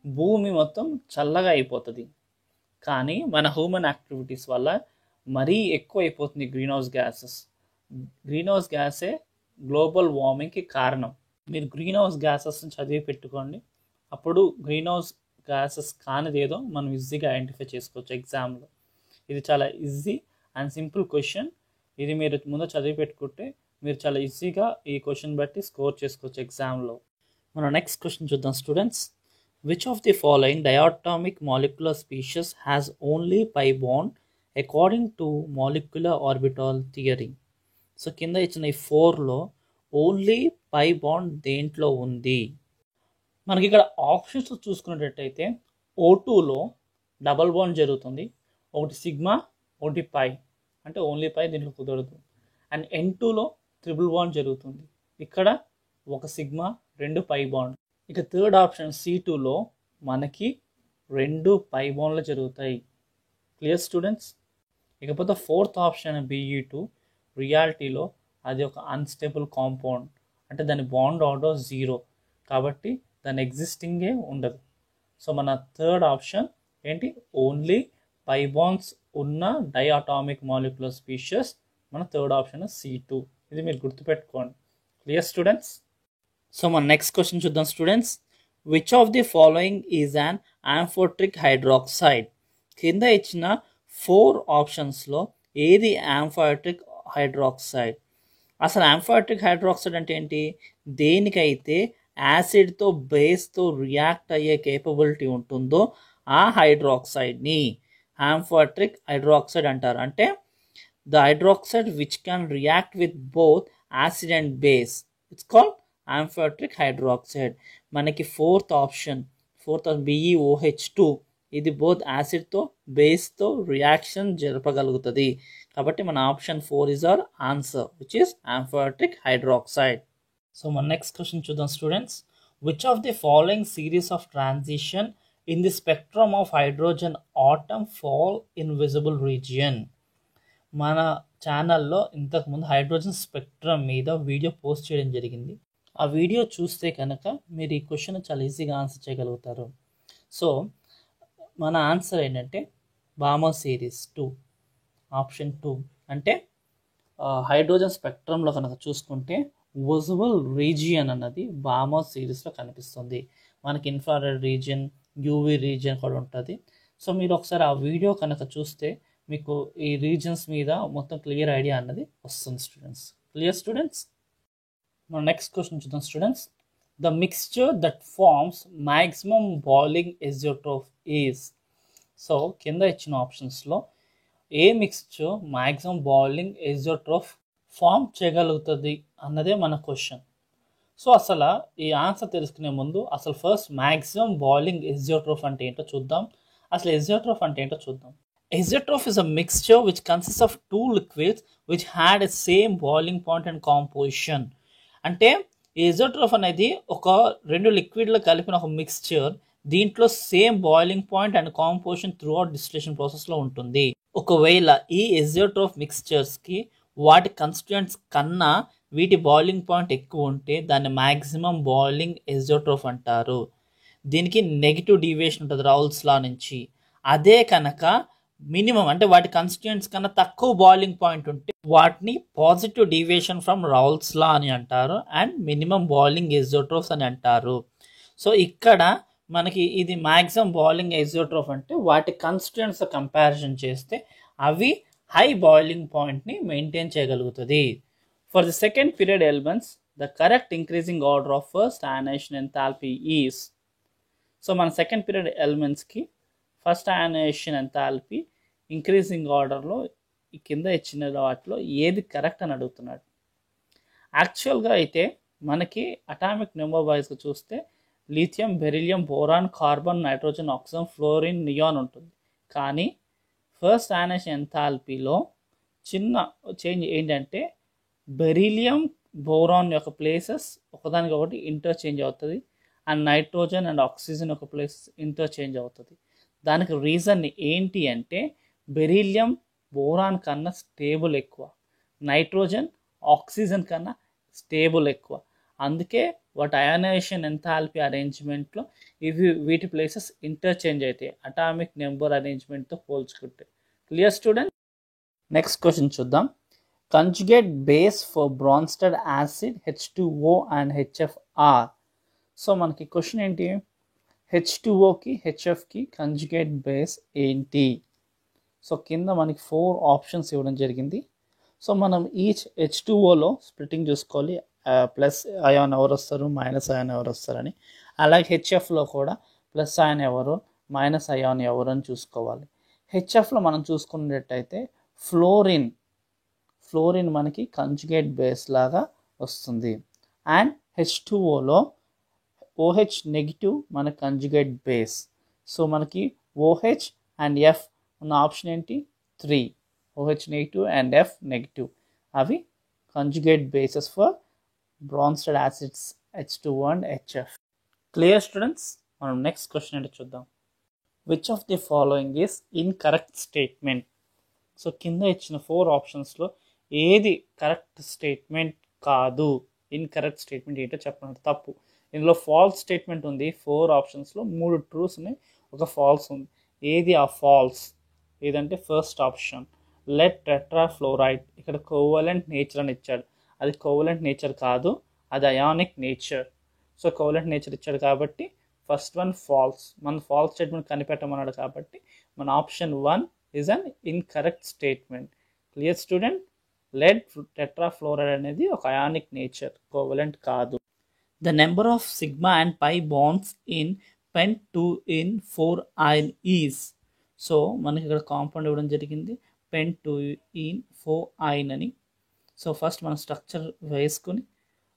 భూమి మొత్తం చల్లగా అయిపోతుంది. కానీ మన హ్యూమన్ యాక్టివిటీస్ వల్ల మరీ ఎక్కువ అయిపోతుంది green house gases. Green house గ్యాసే గ్లోబల్ వార్మింగ్కి కారణం. మీరు గ్రీన్ హౌస్ గ్యాసెస్ని చదివి పెట్టుకోండి. అప్పుడు గ్రీన్ హౌస్ గ్యాసెస్ కానిది ఏదో మనం ఈజీగా ఐడెంటిఫై చేసుకోవచ్చు ఎగ్జామ్లో. ఇది చాలా ఈజీ అండ్ సింపుల్ క్వశ్చన్. ఇది మీరు ముందు చదివి పెట్టుకుంటే మీరు చాలా ఈజీగా ఈ క్వశ్చన్ బట్టి స్కోర్ చేసుకోవచ్చు ఎగ్జామ్లో. మనం నెక్స్ట్ క్వశ్చన్ చూద్దాం students. Which of the following diatomic molecular species has only pi bond according to molecular orbital theory? So కింద ఇచ్చిన ఈ 4లో ఓన్లీ పై బాండ్ దేంట్లో ఉంది? మనకి ఇక్కడ ఆప్షన్స్ చూసుకున్నట్టయితే O2లో డబల్ బాండ్ జరుగుతుంది. ఒకటి సిగ్మా, ఒకటి పై, అంటే ఓన్లీ పై దీంట్లో కుదరదు. అండ్ N2లో ట్రిపుల్ బాండ్ జరుగుతుంది. ఇక్కడ ఒక సిగ్మా 2 పై బాండ్. ఇక థర్డ్ ఆప్షన్ C2లో మనకి 2 పై బాండ్లు జరుగుతాయి. Clear students? ఇకపోతే ఫోర్త్ ఆప్షన్ BE2 రియాలిటీలో అది ఒక అన్స్టేబుల్ కాంపౌండ్, అంటే దాని బాండ్ ఆర్డర్ 0 కాబట్టి దాని ఎగ్జిస్టింగే ఉండదు. సో మన థర్డ్ ఆప్షన్ ఏంటి? ఓన్లీ పై బాండ్స్ ఉన్న డైఅటామిక్ మాలిక్యులర్ స్పీషియస్. మన థర్డ్ ఆప్షన్ C2. ఇది మీరు గుర్తుపెట్టుకోండి. Clear students? సో మన నెక్స్ట్ క్వశ్చన్ చూద్దాం students. Which of the following is an amphoteric hydroxide? కింద ఇచ్చిన 4 ఆప్షన్స్లో ఏది ఆంఫోట్రిక్ హైడ్రాక్సైడ్? అసలు ఆంఫోట్రిక్ హైడ్రాక్సైడ్ అంటే ఏంటి? దేనికైతే యాసిడ్తో బేస్తో రియాక్ట్ అయ్యే కేపబిలిటీ ఉంటుందో ఆ హైడ్రాక్సైడ్ని ఆంఫోట్రిక్ హైడ్రాక్సైడ్ అంటారు. అంటే the hydroxide which can react with both acid and base, it's called amphoteric hydroxide. మనకి ఫోర్త్ ఆప్షన్ BeOH2 ఇది బోత్ యాసిడ్తో బేస్తో రియాక్షన్ జరపగలుగుతుంది. కాబట్టి మన option 4 is our answer, which is amphoteric hydroxide. So మన నెక్స్ట్ క్వశ్చన్ చూద్దాం students. Which of the following series of transition in the spectrum of hydrogen atom fall in visible region? మన ఛానల్లో ఇంతకుముందు హైడ్రోజన్ స్పెక్ట్రమ్ మీద video post చేయడం జరిగింది. ఆ video చూస్తే కనుక మీరు ఈ క్వశ్చన్ చాలా ఈజీగా ఆన్సర్ చేయగలుగుతారు. సో మన ఆన్సర్ ఏంటంటే బామర్ సిరీస్ 2, ఆప్షన్ 2. అంటే హైడ్రోజన్ స్పెక్ట్రంలో కనుక చూసుకుంటే విజిబుల్ రీజియన్ అన్నది బామర్ సిరీస్లో కనిపిస్తుంది. మనకి ఇన్ఫ్రారెడ్ రీజియన్, యూవీ రీజియన్ కూడా ఉంటుంది. సో మీరు ఒకసారి ఆ వీడియో కనుక చూస్తే మీకు ఈ రీజియన్స్ మీద మొత్తం క్లియర్ ఐడియా అన్నది వస్తుంది స్టూడెంట్స్. Clear students? మన నెక్స్ట్ క్వశ్చన్ చూద్దాం students. The mixture that forms maximum boiling azeotrope is? So కింద ఇచ్చిన ఆప్షన్స్లో ఏ mixture maximum boiling azeotrope form చేయగలుగుతుంది అన్నదే మన క్వశ్చన్. సో అసలు ఈ ఆన్సర్ తెలుసుకునే ముందు అసలు ఫస్ట్ మ్యాక్సిమం బాయిలింగ్ ఎజియోట్రోఫ్ అంటే ఏంటో చూద్దాం. అసలు ఎజియోట్రోఫ్ అంటే ఏంటో చూద్దాం. Azeotrof is a mixture which consists of 2 liquids which had a same boiling point and composition. అంటే ఎజియోట్రోఫ్ అనేది ఒక 2 లిక్విడ్లు కలిపిన ఒక మిక్స్చర్. దీంట్లో same boiling point and composition through out distillation ప్రాసెస్లో ఉంటుంది. ఒకవేళ ఈ ఎజియోట్రోఫ్ మిక్స్చర్స్కి వాటి కన్స్టిట్యూయెంట్స్ కన్నా వీటి బాయిలింగ్ పాయింట్ ఎక్కువ ఉంటే దాన్ని మ్యాక్సిమం బాయిలింగ్ ఎజియోట్రోఫ్ అంటారు. దీనికి నెగిటివ్ డీవియేషన్ ఉంటుంది రౌల్స్ లా నుంచి. అదే కనుక మినిమం అంటే వాటి కన్స్టిట్యూయెంట్స్ కన్నా తక్కువ బాయిలింగ్ పాయింట్ ఉంటే వాటిని పాజిటివ్ డీవియేషన్ ఫ్రమ్ రౌల్స్ లా అని అంటారు అండ్ మినిమం బాయిలింగ్ ఎజియోట్రోఫ్స్ అని అంటారు. సో ఇక్కడ మనకి ఇది మ్యాక్సిమం బాయిలింగ్ ఎజియోట్రోఫ్ అంటే వాటి కన్స్టిట్యూయెంట్స్ కంపారిజన్ చేస్తే అవి హై బాయిలింగ్ పాయింట్ని మెయింటైన్ చేయగలుగుతుంది. For the second period elements the correct increasing order of first ionization enthalpy is? So మన సెకండ్ పీరియడ్ ఎలిమెంట్స్కి ఫస్ట్ అయనైజేషన్ ఎంథాల్పీ ఇంక్రీజింగ్ ఆర్డర్లో ఈ కింద ఇచ్చిన వాటిలో ఏది కరెక్ట్ అని అడుగుతున్నాడు. యాక్చువల్గా అయితే మనకి అటామిక్ నెంబర్ వైజ్గా చూస్తే lithium, beryllium, boron, carbon, nitrogen, oxygen, fluorine, neon ఉంటుంది. కానీ ఫస్ట్ అయనైజేషన్ ఎంథాల్పీలో చిన్న చేంజ్ ఏంటంటే బెరిలియం, బోరాన్ యొక్క ప్లేసెస్ ఒకదానికి ఒకటి ఇంటర్చేంజ్ అవుతుంది అండ్ నైట్రోజన్ అండ్ ఆక్సిజన్ యొక్క ప్లేసెస్ ఇంటర్చేంజ్ అవుతుంది. దానికి రీజన్ ఏంటి అంటే బెరిలియం బోరాన్ కన్నా స్టేబుల్ ఎక్కువ, నైట్రోజన్ ఆక్సిజన్ కన్నా స్టేబుల్ ఎక్కువ. అందుకే వాటి అయనైజేషన్ ఎంథాల్పీ అరేంజ్మెంట్లో వీటి ప్లేసెస్ ఇంటర్చేంజ్ అవుతాయి అటామిక్ నెంబర్ అరేంజ్మెంట్తో పోల్చుకుంటే. Clear student? నెక్స్ట్ క్వశ్చన్ చూద్దాం. Conjugate base for Bronsted acid H2O and HFR. So మనకి క్వశ్చన్ ఏంటి? H2Oకి HFకి కంజుగేట్ బేస్ ఏంటి? సో కింద మనకి 4 ఆప్షన్స్ ఇవ్వడం జరిగింది. సో మనం ఈచ్ H2Oలో స్ప్లిట్టింగ్ చూసుకోవాలి, ప్లస్ అయాన్ ఎవరు వస్తారు, మైనస్ అయాన్ ఎవరు వస్తారని. అలాగే హెచ్ఎఫ్లో కూడా ప్లస్ అయాన్ ఎవరు, మైనస్ అయాన్ ఎవరు అని చూసుకోవాలి. హెచ్ఎఫ్లో మనం చూసుకున్నట్టయితే ఫ్లోరిన్ మనకి కంజుగేట్ బేస్ లాగా వస్తుంది. అండ్ H2Oలో OH నెగిటివ్ మన కంజుగేట్ బేస్. సో మనకి OH అండ్ F ఉన్న ఆప్షన్ ఏంటి? 3. OH negative and F negative, అవి conjugate bases for Bronsted acids H2 and HF. Clear students? మనం నెక్స్ట్ క్వశ్చన్ ఏంటో చూద్దాం. Which of the following is incorrect statement? So కింద ఇచ్చిన 4 ఆప్షన్స్లో ఏది కరెక్ట్ స్టేట్మెంట్ కాదు? ఇన్కరెక్ట్ స్టేట్మెంట్ ఏంటో చెప్పండి. తప్పు. ఇందులో ఫాల్స్ స్టేట్మెంట్ ఉంది. 4 ఆప్షన్స్లో 3 ట్రూస్ ఉన్నాయి, ఒక ఫాల్స్ ఉంది. ఏది ఆ ఫాల్స్? ఏదంటే ఫస్ట్ ఆప్షన్ లెడ్ టెట్రాఫ్లోరైడ్. ఇక్కడ కోవలెంట్ నేచర్ అని ఇచ్చాడు, అది కోవలెంట్ నేచర్ కాదు, అది ionic nature. So covalent nature ఇచ్చాడు కాబట్టి ఫస్ట్ వన్ ఫాల్స్. మన ఫాల్స్ స్టేట్మెంట్ కనిపెట్టమన్నాడు కాబట్టి మన option 1 is an incorrect statement. Clear student? Lead tetrafluoride అనేది ఒక అయానిక్ నేచర్, కోవలెంట్ కాదు. The number of sigma and pi bonds in pen2 4 iron is. సో మనకి ఇక్కడ కాంపౌండ్ ఇవ్వడం జరిగింది pen2 4 iron అని. సో ఫస్ట్ మనం స్ట్రక్చర్ వేసుకుని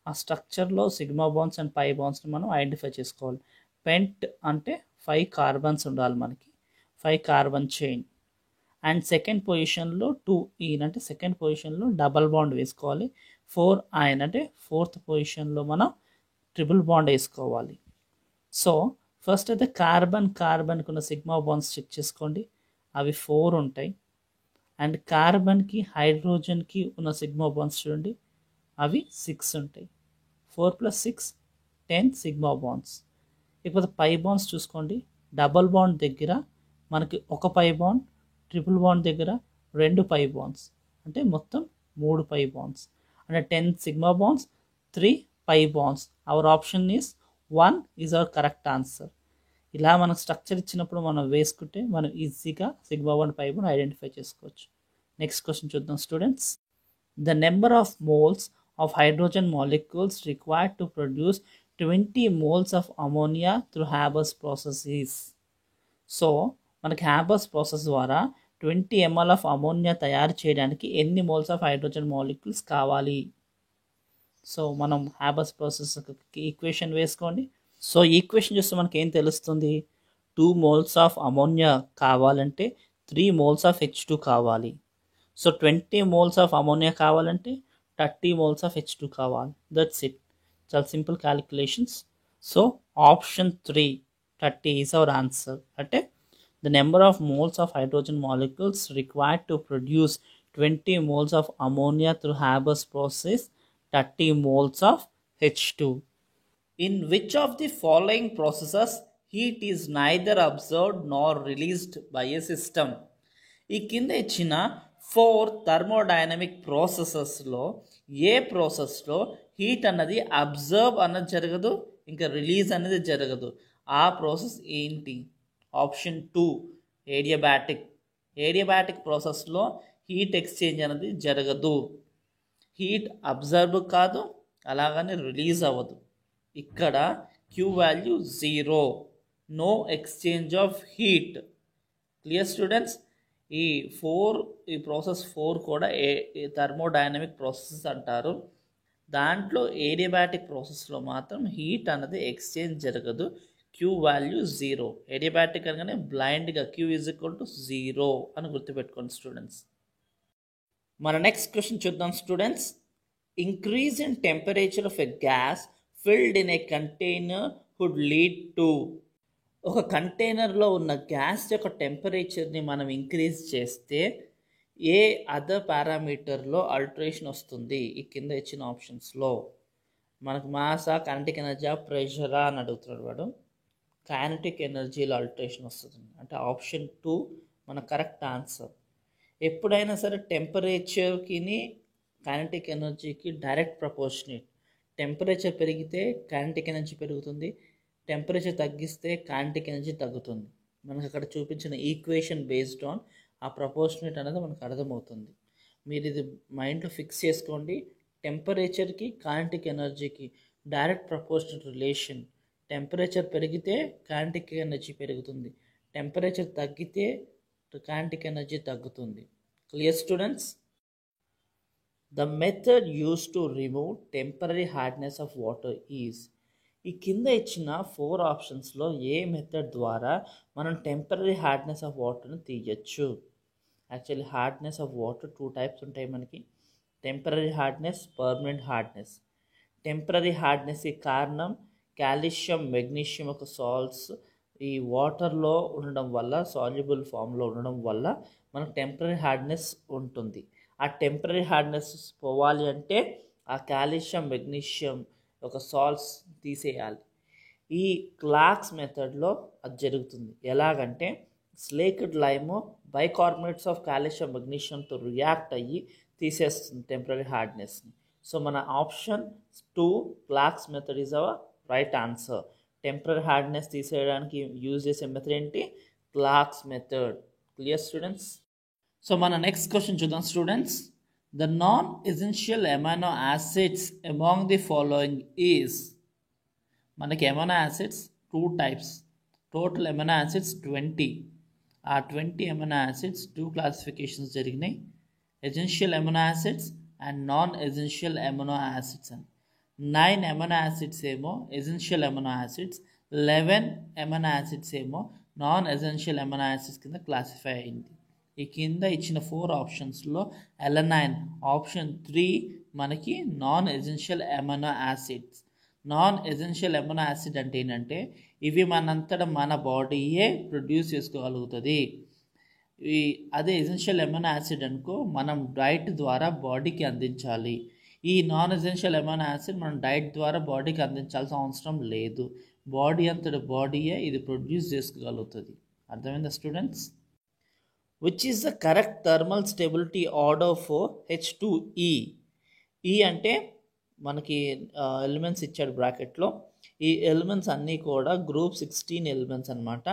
ఆ స్ట్రక్చర్లో సిగ్మా బాండ్స్ అండ్ పై బాండ్స్ని మనం ఐడెంటిఫై చేసుకోవాలి. పెంట్ అంటే 5 కార్బన్స్ ఉండాలి మనకి, 5 కార్బన్ చైన్. అండ్ సెకండ్ పొజిషన్లో 2 అంటే సెకండ్ పొజిషన్లో డబల్ బాండ్ వేసుకోవాలి. 4 iron అంటే 4th పొజిషన్లో మనం ట్రిపుల్ బాండ్ వేసుకోవాలి. సో ఫస్ట్ అయితే కార్బన్కి ఉన్న సిగ్మా బాండ్స్ చెక్ చేసుకోండి, అవి 4 ఉంటాయి. అండ్ కార్బన్కి హైడ్రోజన్కి ఉన్న సిగ్మా బాండ్స్ చూడండి, అవి 6 ఉంటాయి. 4 + 6 10 సిగ్మా బాండ్స్. ఇకపోతే పై బాండ్స్ చూసుకోండి, డబల్ బాండ్ దగ్గర మనకి ఒక పై బాండ్, ట్రిపుల్ బాండ్ దగ్గర 2 పై బాండ్స్, అంటే మొత్తం 3 పై బాండ్స్, అంటే 10 sigma bonds, 3 pi bonds. Our option is 1 is our correct answer. ఇలా మనం స్ట్రక్చర్ ఇచ్చినప్పుడు మనం వేసుకుంటే మనం ఈజీగా sigma bond pi bond identify చేసుకోవచ్చు. నెక్స్ట్ క్వశ్చన్ చూద్దాం students. The number of moles of hydrogen molecules required to produce 20 moles of ammonia through Haber's process is. So మనకి హ్యాబర్స్ ప్రాసెస్ ద్వారా 20 ml ఆఫ్ అమోనియా తయారు చేయడానికి ఎన్ని moles of hydrogen molecules కావాలి? So మనం Haber's process equation వేసుకోండి. So equation చూస్తే మనకి ఏం తెలుస్తుంది? 2 moles ఆఫ్ అమోనియా కావాలంటే 3 moles ఆఫ్ H2 కావాలి. సో 20 moles ఆఫ్ అమోనియా కావాలంటే 30 moles ఆఫ్ H2 కావాలి. That's it. చాలా simple calculations. So option 3 30 is our answer. అంటే the number of moles of hydrogen molecules required to produce 20 moles of ammonia through Haber's process 30 moles of H2. In which of the following processes heat is neither absorbed nor released by a system? ఈ కింద ఇచ్చిన 4 thermodynamic ప్రాసెసెస్లో ఏ ప్రాసెస్లో heat అన్నది observe అన్నది జరగదు, ఇంకా release అనేది జరగదు? ఆ ప్రాసెస్ ఏంటి? Option 2 adiabatic. ఏడియాబాటిక్ ప్రాసెస్లో హీట్ ఎక్స్చేంజ్ అనేది జరగదు, హీట్ అబ్జర్వ్ కాదు, అలాగని రిలీజ్ అవ్వదు. ఇక్కడ Q value 0, no exchange of heat. Clear students? ఈ ప్రాసెస్ 4 కూడా థర్మోడైనమిక్ ప్రాసెస్ అంటారు. దాంట్లో ఏడియాబాటిక్ ప్రాసెస్లో మాత్రం హీట్ అన్నది ఎక్స్చేంజ్ జరగదు, Q వాల్యూ 0. ఏడియాబాటిక్ అనగానే బ్లైండ్గా Q ఈజ్ ఈక్వల్ టు 0 అని గుర్తుపెట్టుకోండి స్టూడెంట్స్. మన నెక్స్ట్ క్వశ్చన్ చూద్దాం students. Increase in temperature of a gas filled in a container would lead to. ఒక కంటైనర్లో ఉన్న గ్యాస్ యొక్క టెంపరేచర్ని మనం ఇంక్రీజ్ చేస్తే ఏ అదర్ పారామీటర్లో అల్టరేషన్ వస్తుంది? ఈ కింద ఇచ్చిన ఆప్షన్స్లో మనకు మాసా, కైనెటిక్ ఎనర్జీ, ప్రెషరా అని అడుగుతున్నాడు వాడు. కైనెటిక్ ఎనర్జీలో అల్టరేషన్ వస్తుంది, అంటే ఆప్షన్ 2 మన కరెక్ట్ ఆన్సర్. ఎప్పుడైనా సరే టెంపరేచర్కి కైనెటిక్ ఎనర్జీకి డైరెక్ట్ ప్రపోర్షనేట్. టెంపరేచర్ పెరిగితే కైనెటిక్ ఎనర్జీ పెరుగుతుంది, టెంపరేచర్ తగ్గిస్తే కైనెటిక్ ఎనర్జీ తగ్గుతుంది. మనకు అక్కడ చూపించిన ఈక్వేషన్ బేస్డ్ ఆన్ ఆ ప్రపోర్షనేట్ అనేది మనకు అర్థమవుతుంది. మీరు ఇది మైండ్లో ఫిక్స్ చేసుకోండి. టెంపరేచర్కి కైనెటిక్ ఎనర్జీకి డైరెక్ట్ ప్రపోర్షనల్ రిలేషన్. టెంపరేచర్ పెరిగితే కైనెటిక్ ఎనర్జీ పెరుగుతుంది, టెంపరేచర్ తగ్గితే కైనెటిక్ ఎనర్జీ తగ్గుతుంది. Clear students? The method used to remove temporary hardness of water is. ఈ కింద ఇచ్చిన 4 ఆప్షన్స్లో ఏ మెథడ్ ద్వారా మనం టెంపరరీ హార్డ్నెస్ ఆఫ్ వాటర్ని తీయచ్చు? Actually hardness of water 2 types ఉంటాయి మనకి. Temporary hardness, permanent hardness. Temporary హార్డ్నెస్కి కారణం కాల్షియం, మెగ్నీషియం యొక్క సాల్ట్స్ ఈ వాటర్లో ఉండడం వల్ల, సాల్యుబుల్ ఫామ్లో ఉండడం వల్ల మనకు టెంపరీ హార్డ్నెస్ ఉంటుంది. ఆ టెంపరీ హార్డ్నెస్ పోవాలి అంటే ఆ కాల్షియం, మెగ్నీషియం యొక్క సాల్ట్స్ తీసేయాలి. ఈ క్లాక్స్ మెథడ్లో అది జరుగుతుంది. ఎలాగంటే slaked lime bicarbonates of calcium, మెగ్నీషియంతో రియాక్ట్ అయ్యి తీసేస్తుంది టెంపరీ హార్డ్నెస్ని. సో మన option 2 Clark's method is our right answer. Temporary hardness తీసేయడానికి యూజ్ చేసే మెథడ్ ఏంటి? Clark's method. Clear students? So మన నెక్స్ట్ క్వశ్చన్ చూద్దాం students. The non essential amino acids among the following is. మనకి amino acids 2 types, total amino acids 20. ఆ 20 amino acids 2 classifications జరిగినాయి, essential amino acids and non essential amino acids అని. 9 amino acids ఏమో essential amino acids, 11 amino acids ఏమో non essential amino acids కింద classify అయింది. ఈ కింద ఇచ్చిన 4 ఆప్షన్స్లో అలనైన్ ఆప్షన్ 3 మనకి non essential amino acids. Non essential amino acid అంటే ఏంటంటే ఇవి మనంతటా మన బాడీయే ప్రొడ్యూస్ చేసుకోగలుగుతుంది. అదే ఎసెన్షియల్ అమైనో యాసిడ్ అనుకో మనం డైట్ ద్వారా బాడీకి అందించాలి. ఈ నాన్ ఎసెన్షియల్ అమైనో యాసిడ్ మనం డైట్ ద్వారా బాడీకి అందించాల్సిన అవసరం లేదు, బాడీ అంతటా బాడీయే ఇది ప్రొడ్యూస్ చేసుకోగలుగుతుంది. అర్థమైందా students? Which is the correct thermal stability order for H2E? ఈ అంటే మనకి ఎలిమెంట్స్ ఇచ్చాడు బ్రాకెట్లో. ఈ ఎలిమెంట్స్ అన్నీ కూడా గ్రూప్ 16 ఎలిమెంట్స్ అనమాట.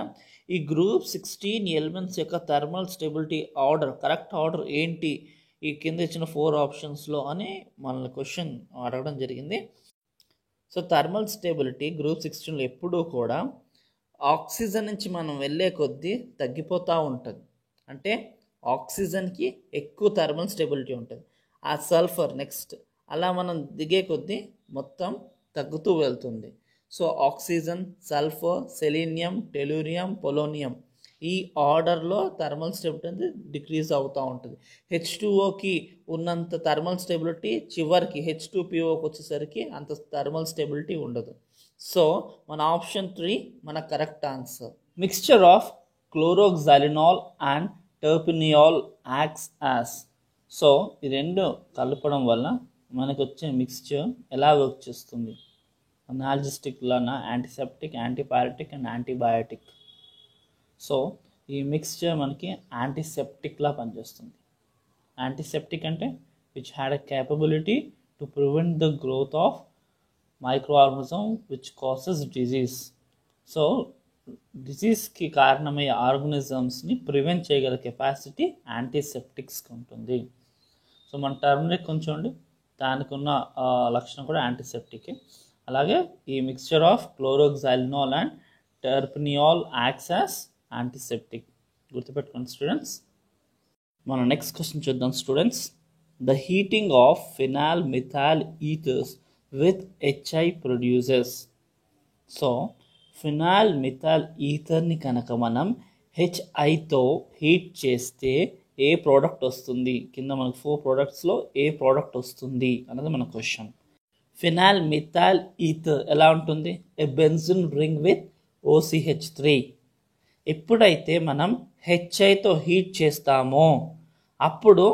ఈ గ్రూప్ 16 ఎలిమెంట్స్ యొక్క thermal stability order, correct order ఏంటి ఈ కింద ఇచ్చిన 4 ఆప్షన్స్లో అని మనల్ని క్వశ్చన్ అడగడం జరిగింది. సో థర్మల్ స్టెబిలిటీ గ్రూప్ 16లో ఎప్పుడూ కూడా ఆక్సిజన్ నుంచి మనం వెళ్ళే కొద్దీ తగ్గిపోతూ ఉంటుంది. అంటే ఆక్సిజన్కి ఎక్కువ థర్మల్ స్టెబిలిటీ ఉంటుంది. ఆ సల్ఫర్ నెక్స్ట్ అలా మనం దిగే కొద్దీ మొత్తం తగ్గుతూ వెళ్తుంది. So oxygen, sulphur, selenium, tellurium, polonium ఈ ఆర్డర్లో థర్మల్ స్టెబిలిటీ అనేది డిక్రీజ్ అవుతూ ఉంటుంది. H2Oకి ఉన్నంత థర్మల్ స్టెబిలిటీ చివరికి H2POకి వచ్చేసరికి అంత థర్మల్ స్టెబిలిటీ ఉండదు. సో మన ఆప్షన్ 3 మన correct answer. Mixture of chloroxylenol and terpineol acts as. So ఈ రెండు కలపడం వల్ల మనకు వచ్చే మిక్స్చర్ ఎలా వర్క్ చేస్తుంది? అనాల్జెస్టిక్ లానా, antiseptic, antipyretic and antibiotic. So ఈ మిక్స్చర్ మనకి యాంటీసెప్టిక్లా పనిచేస్తుంది. యాంటీసెప్టిక్ అంటే which had a capability to prevent the growth of micro organism which causes disease. So డిజీజ్కి కారణమయ్యే ఆర్గనిజమ్స్ని ప్రివెంట్ చేయగల కెపాసిటీ యాంటీసెప్టిక్స్కి ఉంటుంది. సో మన టర్మరిక్ ఉంచండి, దానికి ఉన్న లక్షణం కూడా యాంటీసెప్టికే. అలాగే ఈ mixture of chloroxylenol and terpineol acts as antiseptic. గుర్తుపెట్టుకోండి స్టూడెంట్స్. మన నెక్స్ట్ క్వశ్చన్ చూద్దాం students. The heating of phenol methyl ethers with HI produces. So phenol methyl ఈథర్ని కనుక మనం HIతో హీట్ చేస్తే ఏ ప్రోడక్ట్ వస్తుంది? కింద మనకు 4 ప్రోడక్ట్స్లో ఏ ప్రోడక్ట్ వస్తుంది అన్నది మన క్వశ్చన్. ఫినాల్ మిథాల్ ఈథర్ ఎలా ఉంటుంది? ఏ బెంజిన్ రింగ్ విత్ OCH3. ఎప్పుడైతే మనం HIతో హీట్ చేస్తామో అప్పుడు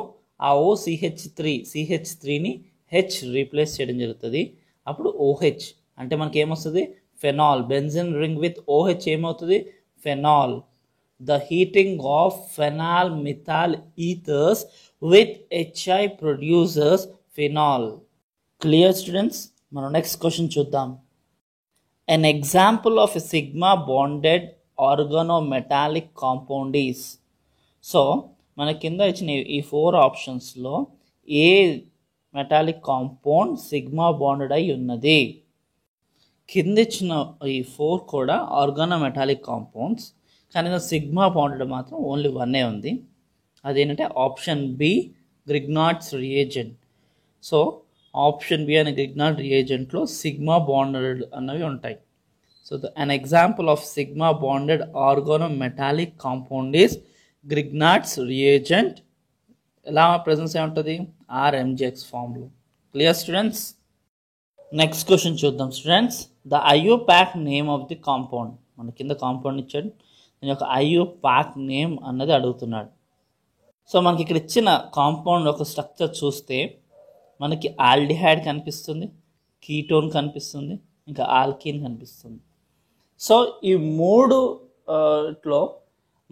ఆ CH3ని H రీప్లేస్ చేయడం జరుగుతుంది. అప్పుడు OH అంటే మనకి ఏమొస్తుంది? Phenol. Benzene ring with OH ఏమవుతుంది? Phenol. The heating of phenyl methyl ethers with HI produces phenol. Clear students? మనం నెక్స్ట్ క్వశ్చన్ చూద్దాం. An example of a sigma bonded organometallic compound is. So మన కింద ఇచ్చిన ఈ 4 ఆప్షన్స్లో ఏ మెటాలిక్ కాంపౌండ్ సిగ్మా బాండెడ్ అయి ఉన్నది? కింద ఇచ్చిన ఈ 4 కూడా ఆర్గానోమెటాలిక్ కాంపౌండ్స్, కానీ సిగ్మా బాండెడ్ మాత్రం ఓన్లీ 1 ఉంది. అదేంటంటే option B Grignard's reagent. So option B అనే గ్రిగ్నార్డ్ రియేజెంట్లో సిగ్మా బాండెడ్ అన్నవి ఉంటాయి. So an example of sigma bonded organometallic compound is Grignard's reagent ఎలా ప్రెజెన్స్ ఏముంటుంది RMGX ఫామ్లో. Clear students? నెక్స్ట్ క్వశ్చన్ చూద్దాం students. The IUPAC name of the compound. మన కింద కాంపౌండ్ ఇచ్చాడు, దీని యొక్క IUPAC నేమ్ అన్నది అడుగుతున్నాడు. సో మనకి ఇక్కడ ఇచ్చిన కాంపౌండ్ ఒక స్ట్రక్చర్ చూస్తే మనకి ఆల్డిహైడ్ కనిపిస్తుంది, కీటోన్ కనిపిస్తుంది, ఇంకా ఆల్కీన్ కనిపిస్తుంది. సో ఈ మూడు లో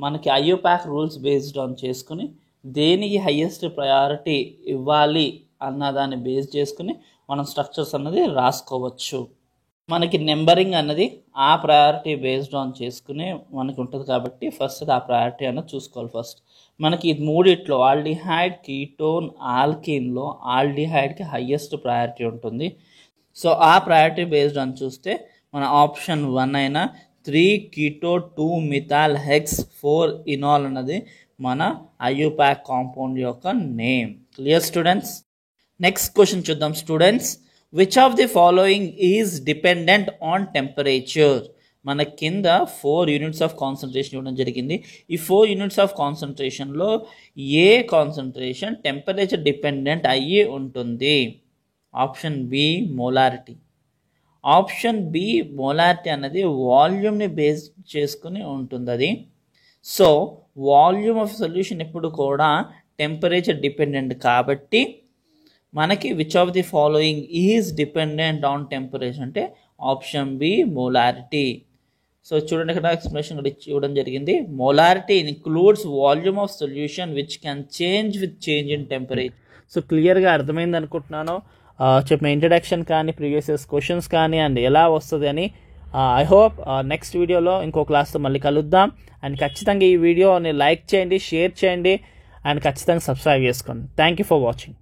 మనకి IUPAC రూల్స్ బేస్డ్ ఆన్ చేసుకుని దేనికి హయ్యెస్ట్ ప్రయారిటీ ఇవ్వాలి అన్న దాన్ని బేస్ చేసుకుని మనం స్ట్రక్చర్స్ అన్నది రాసుకోవచ్చు. మనకి నెంబరింగ్ అన్నది ఆ ప్రయారిటీ బేస్డ్ ఆన్ చేసుకుని మనకి ఉంటుంది కాబట్టి ఫస్ట్ ఆ ప్రయారిటీ అన్నది చూసుకోవాలి. ఫస్ట్ మనకి ఈ మూడిట్లో ఆల్డిహైడ్, కీటోన్, ఆల్కీన్లో ఆల్డిహైడ్కి హయ్యెస్ట్ ప్రయారిటీ ఉంటుంది. సో ఆ ప్రయారిటీ బేస్డ్ ఆన్ చూస్తే మన ఆప్షన్ 1 అయినా 3 కీటో 2 మిథాల్ హెక్స్ 4 ఇనాల్ అన్నది మన IUPAC కాంపౌండ్ యొక్క name. Clear students? Next question చూద్దాం students. Which of the following is dependent on temperature? మన కింద 4 యూనిట్స్ ఆఫ్ కాన్సన్ట్రేషన్ ఇవ్వడం జరిగింది. ఈ 4 యూనిట్స్ ఆఫ్ కాన్సన్ట్రేషన్లో ఏ కాన్సన్ట్రేషన్ టెంపరేచర్ డిపెండెంట్ అయ్యి ఉంటుంది? Option B molarity. Option B molarity అన్నది వాల్యూమ్ని బేస్ చేసుకుని ఉంటుంది అది. సో వాల్యూమ్ ఆఫ్ సొల్యూషన్ ఎప్పుడు కూడా టెంపరేచర్ డిపెండెంట్ కాబట్టి మనకి which of the following is dependent on temperature అంటే ఆప్షన్ బి మోలారిటీ. సో చూడండి ఇక్కడ ఎక్స్ప్లెనేషన్ కూడా ఇవ్వడం జరిగింది. Molarity includes volume of solution which can change with change in temperature. So క్లియర్గా అర్థమైంది అనుకుంటున్నాను. చెప్పిన ఇంట్రడక్షన్ కానీ ప్రీవియస్ ఇయర్స్ క్వశ్చన్స్ కానీ అండ్ ఎలా వస్తుంది అని. ఐ హోప్ నెక్స్ట్ వీడియోలో ఇంకో క్లాస్తో మళ్ళీ కలుద్దాం. అండ్ ఖచ్చితంగా ఈ వీడియోని లైక్ చేయండి, షేర్ చేయండి అండ్ ఖచ్చితంగా సబ్స్క్రైబ్ చేసుకోండి. Thank you for watching.